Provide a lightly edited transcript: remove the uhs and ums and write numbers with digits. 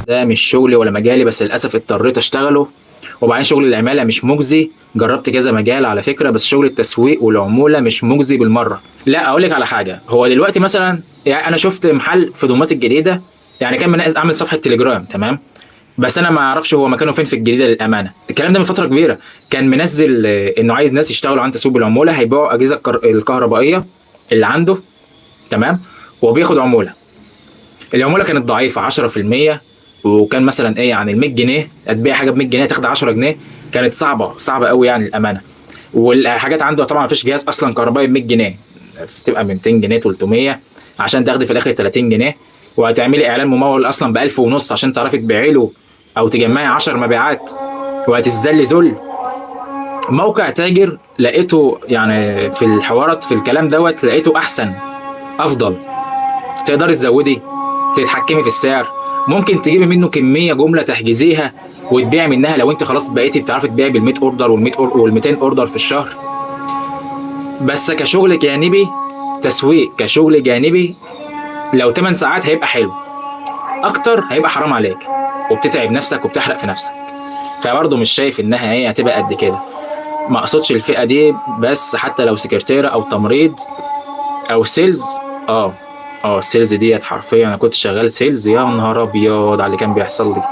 ده مش شغلي ولا مجالي، بس للاسف اضطريت اشتغله. وبعدين شغل العماله مش مجزي، جربت كذا مجال على فكره، بس شغل التسويق والعموله مش مجزي بالمره. لا اقول لك على حاجه، هو دلوقتي مثلا يعني انا شفت محل في دمياط الجديده، يعني كان منقز عامل صفحه تليجرام تمام، بس انا ما اعرفش هو مكانه فين في الجديده للامانه. الكلام ده من فتره كبيره، كان منزل انه عايز ناس يشتغلوا عن تسويق العموله، هيبيعوا اجهزه الكهربائيه اللي عنده تمام، وبياخد عموله. العموله كانت ضعيفه 10%، وكان مثلا ايه يعني ال 100 جنيه هتبيع حاجه ب 100 جنيه تاخد 10 جنيه، كانت صعبه قوي يعني الامانه. والحاجات عنده طبعا مفيش جهاز اصلا كهربائي ب 100 جنيه، بتبقى ب 200 جنيه 300 عشان تاخدي في الاخر 30 جنيه، وهتعملي اعلان ممول اصلا ب 1000 ونص عشان تعرفي تبيعي له او تجمعي 10 مبيعات، وهتذلي ذل. موقع تاجر لقيته يعني في الحوارات في الكلام دوت، لقيته احسن افضل، تقدري تزودي، تتحكمي في السعر، ممكن تجيبي منه كميه جمله تحجزيها وتبيعي منها لو انت خلاص بقيتي بتعرفي تبيعي بال 100 اوردر وال 200 اوردر في الشهر. بس كشغل جانبي، تسويق كشغل جانبي، لو 8 ساعات هيبقى حلو، اكتر هيبقى حرام عليك، وبتتعب نفسك وبتحرق في نفسك. فبرضه مش شايف انها هي هتبقى قد كده. ما اقصدش الفئه دي بس، حتى لو سكرتيره او تمريض او سيلز. اه سيلز ديت حرفيا انا كنت شغال سيلز، يا نهار ابيض على اللي كان بيحصل لي.